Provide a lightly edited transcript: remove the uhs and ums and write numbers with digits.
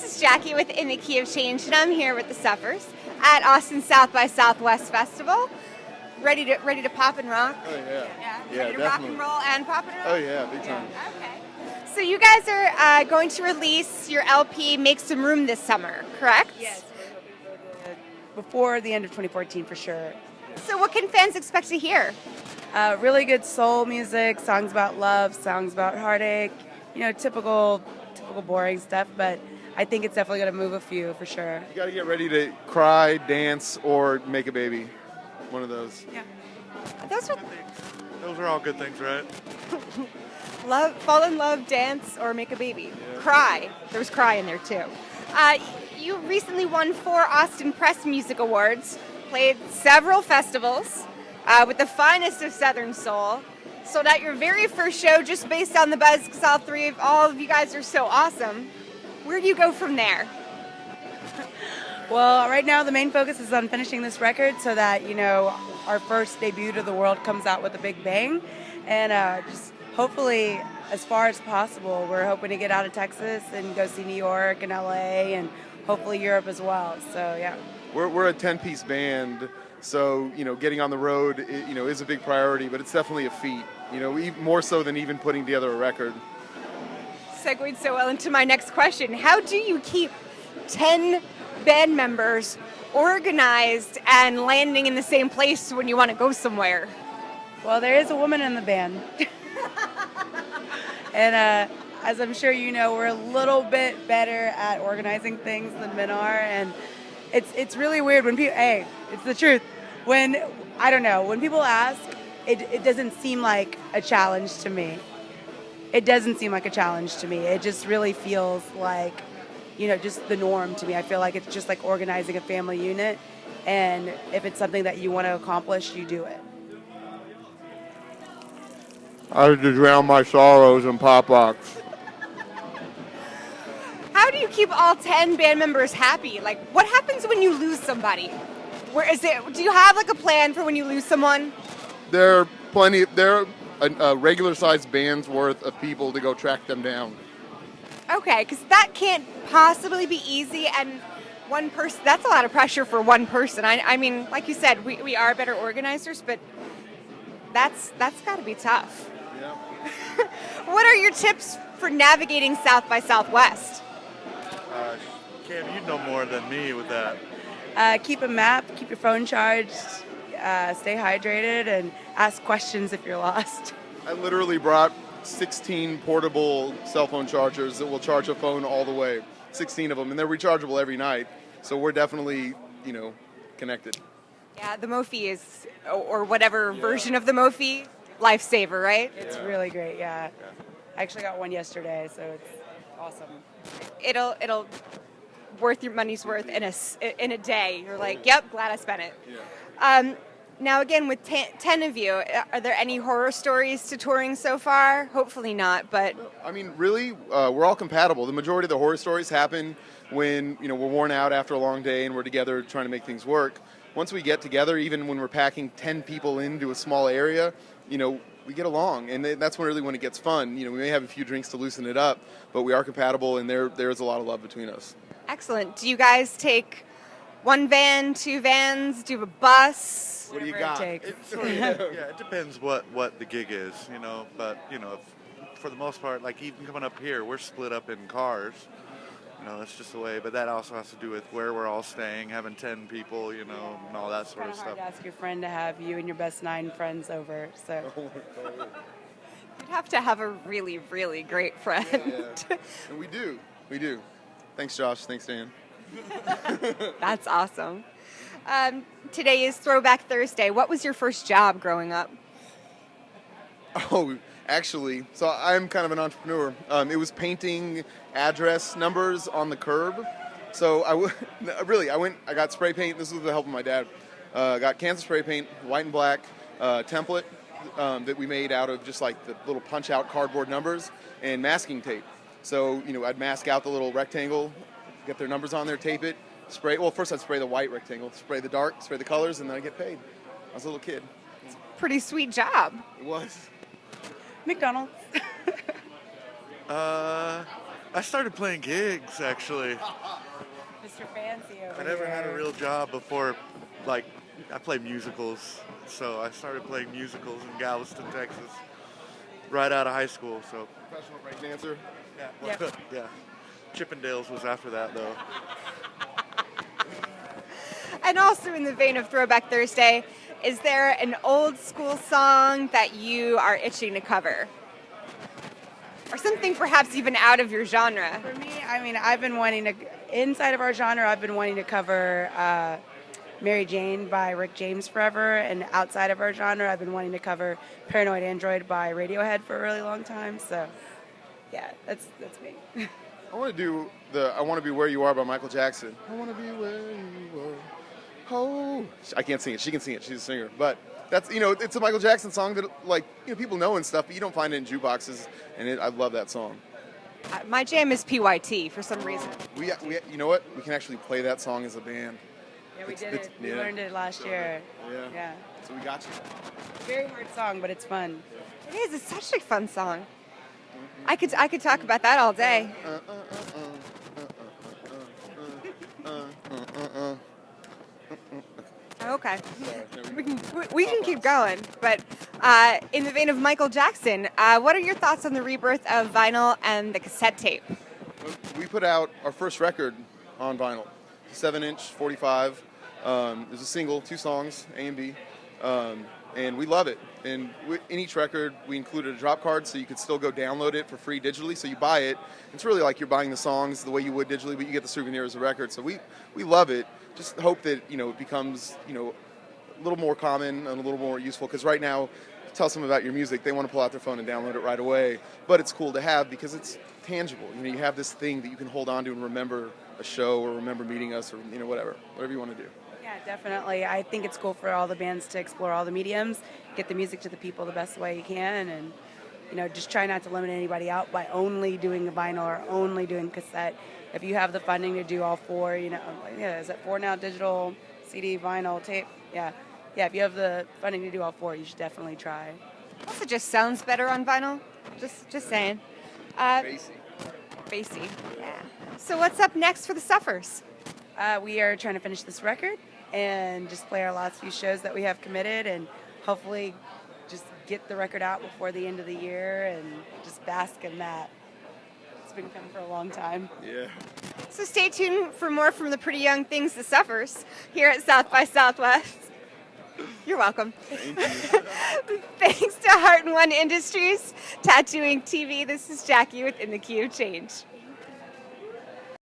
this is Jackie with Inthekeyofchange, and I'm here with the Suffers at Austin South by Southwest Festival. Ready to pop and rock? Oh yeah. Yeah, ready to rock and roll and pop and roll? Oh yeah, big time. Okay. So you guys are going to release your LP, Make Some Room, this summer, correct? Yes. Before the end of 2014 for sure. So what can fans expect to hear? Really good soul music, songs about love, songs about heartache, typical boring stuff, but I think it's definitely going to move a few for sure. You got to get ready to cry, dance, or make a baby. One of those. Yeah. Those are all good things, right? Love, fall in love, dance, or make a baby. Yeah. Cry. There was cry in there too. You recently won 4 Austin Press Music Awards, played several festivals with the finest of Southern soul, sold out your very first show just based on the buzz because all of you guys are so awesome. Where do you go from there? Well, right now the main focus is on finishing this record so that, our first debut to the world comes out with a big bang. And just hopefully, as far as possible, we're hoping to get out of Texas and go see New York and LA and hopefully Europe as well. So, yeah. We're a 10-piece band, so, getting on the road, is a big priority, but it's definitely a feat, even more so than even putting together a record. Segued so well into my next question. How do you keep 10 band members organized and landing in the same place when you want to go somewhere? Well, there is a woman in the band. And as I'm sure you know, we're a little bit better at organizing things than men are, and it's really weird when people, it's the truth. When people ask, it doesn't seem like a challenge to me. It doesn't seem like a challenge to me. It just really feels like, just the norm to me. I feel like it's just like organizing a family unit, and if it's something that you want to accomplish, you do it. I had to drown my sorrows in pop rocks. How do you keep all 10 band members happy? Like, what happens when you lose somebody? Do you have like a plan for when you lose someone? There are a regular-sized band's worth of people to go track them down. Okay, because that can't possibly be easy, and one person, that's a lot of pressure for one person. I mean, like you said, we are better organizers, but that's got to be tough. Yeah. What are your tips for navigating South by Southwest? Cam, you know more than me with that. Keep a map, keep your phone charged, stay hydrated, and ask questions if you're lost. I literally brought 16 portable cell phone chargers that will charge a phone all the way. 16 of them, and they're rechargeable every night. So we're definitely, connected. Yeah, the Mophie is, or whatever version of the Mophie, lifesaver, right? It's really great, yeah. I actually got one yesterday, so it's awesome. It'll worth your money's worth in a day. You're like, yep, glad I spent it. Yeah. Now, again, with 10 of you, are there any horror stories to touring so far? Hopefully not, but... I mean, really, we're all compatible. The majority of the horror stories happen when, we're worn out after a long day and we're together trying to make things work. Once we get together, even when we're packing 10 people into a small area, we get along. And that's when it gets fun. We may have a few drinks to loosen it up, but we are compatible, and there's a lot of love between us. Excellent. Do you guys take one van, 2 vans? Do you have a bus? What do you Whatever got? it takes. It depends what the gig is, but, for the most part, like even coming up here, we're split up in cars. That's just the way, but that also has to do with where we're all staying, having 10 people, and all that sort of It's hard stuff. to ask your friend to have you and your best 9 friends over, so... You'd have to have a really, really great friend. Yeah. And we do. Thanks, Josh. Thanks, Dan. That's awesome. Today is Throwback Thursday. What was your first job growing up? Oh, actually, so I'm kind of an entrepreneur. It was painting address numbers on the curb. So I got spray paint. This was with the help of my dad. Got Kansas spray paint, white and black template that we made out of just like the little punch out cardboard numbers and masking tape. So, I'd mask out the little rectangle, get their numbers on there, tape it, spray. Well, first I'd spray the white rectangle, spray the dark, spray the colors, and then I'd get paid. I was a little kid. Pretty sweet job. It was. McDonald's. I started playing gigs, actually. Mr. Fancy over I never had a here. real job before, like, I play musicals. So I started playing musicals in Galveston, Texas, right out of high school. So, Professional breakdancer. yeah. Yep. Yeah. Chippendales was after that, though. And also in the vein of Throwback Thursday, is there an old school song that you are itching to cover? Or something perhaps even out of your genre? For me, I mean, I've been wanting to, inside of our genre, I've been wanting to cover Mary Jane by Rick James forever, and outside of our genre, I've been wanting to cover Paranoid Android by Radiohead for a really long time. So, yeah, that's me. I want to do I Want to Be Where You Are by Michael Jackson. I want to be where you are. Oh, I can't sing it. She can sing it. She's a singer. But that's, it's a Michael Jackson song that, like, people know and stuff, but you don't find it in jukeboxes, and I love that song. My jam is PYT for some reason. We, you know what? We can actually play that song as a band. Yeah, we It's- did it's- it. We yeah. learned it last year. Yeah. Yeah. So we got you. Very hard song, but it's fun. It is. It's such a fun song. I could talk about that all day. Okay. We can keep going, but in the vein of Michael Jackson, what are your thoughts on the rebirth of vinyl and the cassette tape? We put out our first record on vinyl, 7-inch, 45. There's a single, 2 songs, A and B, and we love it. And in each record, we included a drop card, so you could still go download it for free digitally. So you buy it. It's really like you're buying the songs the way you would digitally, but you get the souvenir as a record. So we love it. Just hope that it becomes a little more common and a little more useful. Because right now, tell someone about your music, they want to pull out their phone and download it right away. But it's cool to have because it's tangible. You have this thing that you can hold on to and remember a show or remember meeting us or whatever you want to do. Yeah, definitely. I think it's cool for all the bands to explore all the mediums, get the music to the people the best way you can, and just try not to limit anybody out by only doing the vinyl or only doing cassette. If you have the funding to do all 4, is it 4 now? Digital, CD, vinyl, tape. Yeah. If you have the funding to do all 4, you should definitely try. Also, just sounds better on vinyl. Just saying. Bassy. Yeah. So what's up next for the Suffers? We are trying to finish this record and just play our last few shows that we have committed, and hopefully just get the record out before the end of the year and just bask in that. It's been coming for a long time. Yeah. So stay tuned for more from the pretty young things, the Suffers, here at South by Southwest. You're welcome. Thank you. Thanks to Heart and One Industries, Tattooing TV. This is Jackie with In the Key of Change.